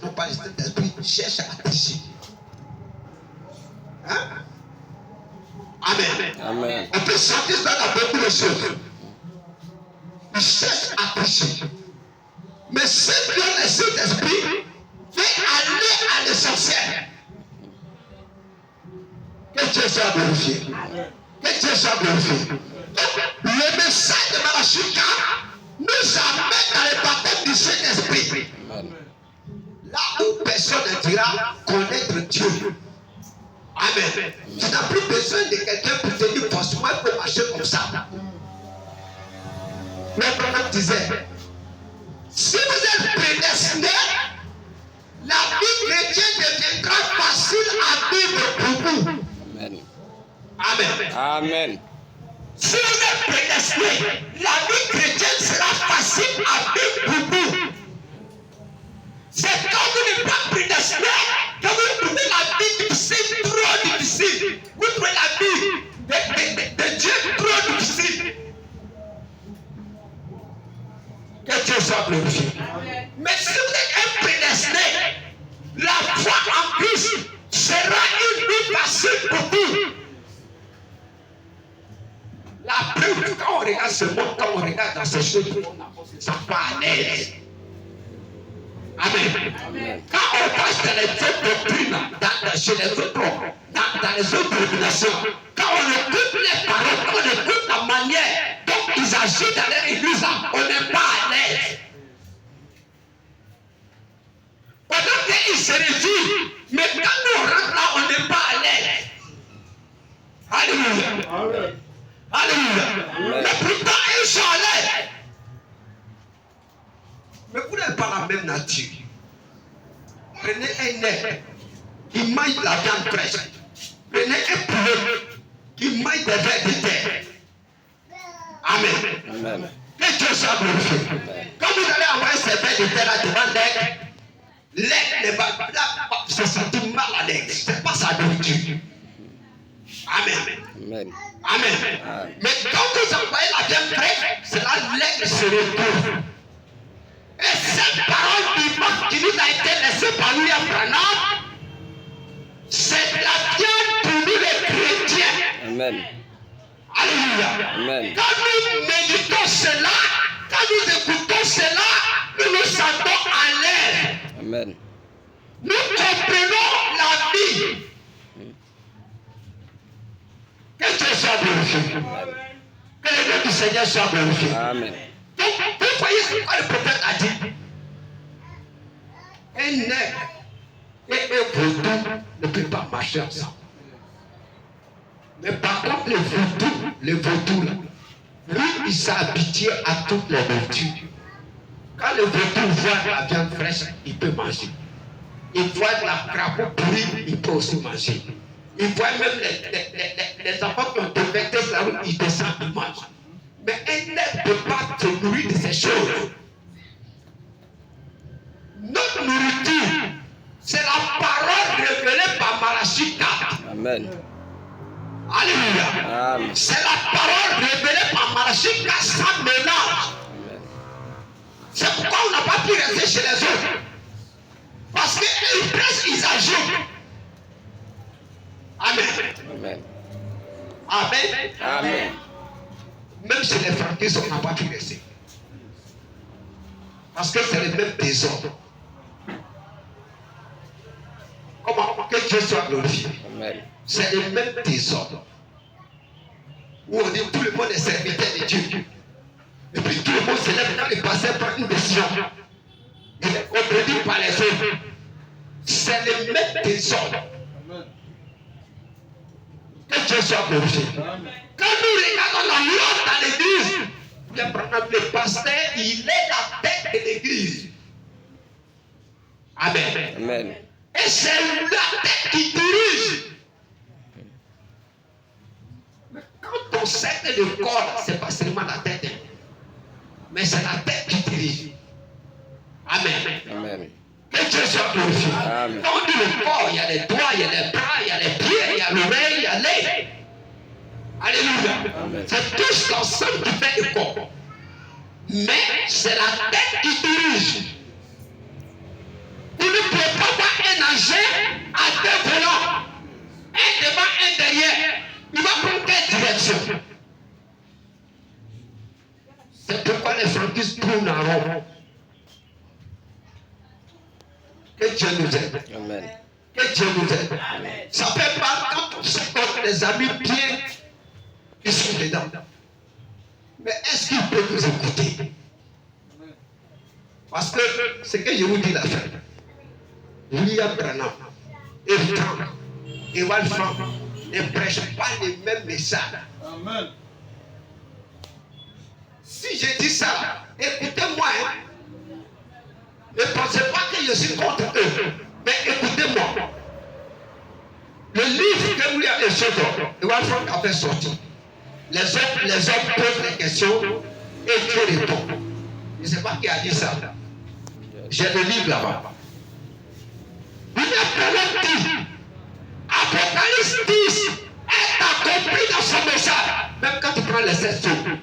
non pas le Saint-Esprit, cherche à tricher. Hein? Amen. Amen. On peut chanter ça dans beaucoup de choses. Il cherche à tricher. Mais si Dieu le Saint-Esprit fait aller à l'essentiel, que Dieu soit glorifié. Que Dieu soit glorifié. Le message de Malachika nous amène dans le baptême du Saint-Esprit. Là où personne ne dira connaître Dieu. Amen. Tu n'as plus besoin de quelqu'un pour te dire forcément il faut marcher comme ça. Le prophète disait, si vous êtes prédestiné, la vie chrétienne deviendra facile à vivre pour vous. Amen. Amen. Amen. Si vous êtes prédestiné, la vie chrétienne sera facile à vivre pour vous. C'est quand vous n'êtes pas prédestiné que vous trouvez la vie difficile, trop difficile. Vous trouvez la vie de Dieu trop difficile. Que Dieu soit glorifié. Mais si vous êtes prédestiné, la foi en Christ sera une vie facile pour vous. La preuve, quand on regarde ce monde, quand on regarde dans ces choses, on ne sent pas à l'aise. Amen. Amen. Quand on passe dans les autres doctrines, chez les autres, dans les autres dominations, quand on écoute les paroles, quand on écoute la manière dont ils agissent dans leur église, on n'est pas à l'aise. Pendant qu'ils se réjouissent, mais quand nous rentrons là, on n'est pas à l'aise. Alléluia. Amen. Alléluia. Mais pourtant, ils sont à l'aise. Mais vous n'avez pas la même nature. Prenez un nez qui mange la viande fraîche. Prenez un poulet qui mange des vers de terre. Amen. Amen. Que Dieu soit glorifié. Quand vous allez envoyer ces vers de terre là devant l'aigle ne va pas se sentir mal à l'aigle. Ce n'est pas sa nourriture. Amen. Amen. Amen. Mais quand vous envoyez la viande fraîche, c'est là l'aigle se retrouve. Et cette parole vivante qui nous a été laissée par William Branham, c'est la viande pour nous les chrétiens. Amen. Alléluia. Amen. Quand nous méditons cela, quand nous écoutons cela, nous nous sentons à l'aise. Amen. Nous comprenons la vie. Que Dieu soit glorifié. Que le nom du Seigneur soit glorifié. Amen. Donc, vous voyez ce que le prophète a dit. Un nègre et un vautour ne peuvent pas marcher ensemble. Mais par contre, le vautour, lui, il s'est habitué à toutes les vertus. Quand le vautour voit la viande fraîche, il peut manger. Il voit la crapaud pourrie, il peut aussi manger. Il voit même les enfants qui ont défecté la route, ils descendent, ils mangent. Mais un nègre ne peut pas se nourrir de ces choses. Notre nourriture, c'est la parole révélée par Malachie 4. Amen. Alléluia. Amen. C'est la parole révélée par Malachie 4 sans mélange. Amen. C'est pourquoi on n'a pas pu rester chez les autres. Parce qu'ils pressent, ils ajoutent. Amen. Amen. Amen. Amen. Même chez les franquistes, on n'a pas pu rester. Parce que c'est le même désordre. Comment que Dieu soit glorifié. Amen. C'est le même désordre. Où on dit tout le monde est serviteur de Dieu. Et puis tout le monde se lève quand le pasteur prend une décision. Il est contredit par les autres. C'est le même désordre. Que Dieu soit glorifié. Quand nous regardons la loi dans l'église, le pasteur, il est la tête de l'église. Amen. Amen. Et c'est la tête qui dirige. Mais quand on sait que le corps, ce n'est pas seulement la tête, mais c'est la tête qui dirige. Amen. Amen. Que Dieu soit glorifié. Quand on dit le corps, il y a les doigts, il y a les bras, il y a les pieds, il y a l'oreille, il y a l'œil. Alléluia. C'est tout l'ensemble qui fait le corps. Mais c'est la tête qui dirige. Vous ne engagé à deux volants, un devant, un derrière. Il va prendre quelle direction? C'est pourquoi les franquistes tournent en rond. Que Dieu nous aide. Amen. Que Dieu nous aide. Amen. Ça fait mal quand on se compte les amis bien qui sont dedans. Mais est-ce qu'il peut nous écouter? Parce que ce que je vous dis la fin, William Branham et Franck et Walfranc ne prêchent pas les mêmes messages. Amen. Si je dis ça, écoutez-moi. Hein. Ne pensez pas que je suis contre eux. Mais écoutez-moi. Le livre que William et Walfranc a fait sortir. Les hommes posent des questions et Dieu répond. Je ne sais pas qui a dit ça. J'ai le livre là-bas. William Branham dit, Apocalypse 10 est accompli dans son message. Même quand tu prends les 7 jours.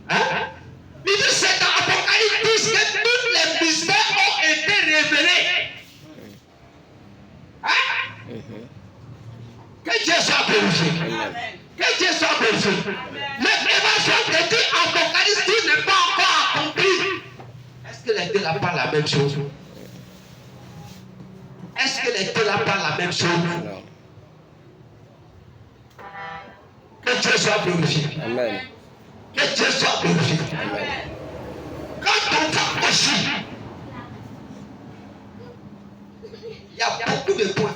Hein? Il dit c'est dans Apocalypse 10 que tous les mystères ont été révélés. Hein? Que Dieu soit glorifié. Que Dieu soit glorifié. L'élévation de Dieu en Apocalypse 10 n'est pas encore accomplie. Est-ce que les deux là parlent la même chose? Est-ce que les deux là parlent la même chose? Non. Que Dieu soit glorifié. Amen. Que Dieu soit glorifié. Amen. Quand on va aussi, il y a beaucoup de points.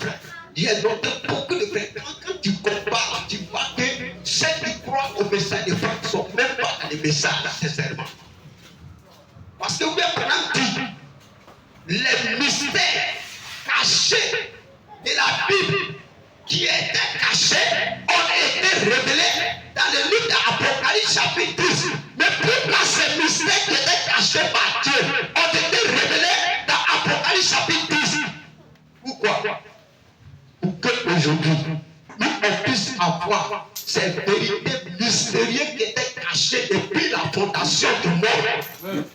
Il y a noté beaucoup de points. Quand tu compares, tu vois que ceux qui croient au message de Franck ne sont même pas dans les messages, sincèrement. Parce que William Branham dit les mystères cachés de la Bible qui étaient cachés ont été révélés dans le livre d'Apocalypse chapitre 10. Mais pourquoi ces mystères qui étaient cachés par Dieu ont été révélés dans Apocalypse chapitre 10? Pourquoi? Pour qu'aujourd'hui, nous on puisse avoir ces vérités mystérieuses qui étaient cachées depuis la fondation du monde.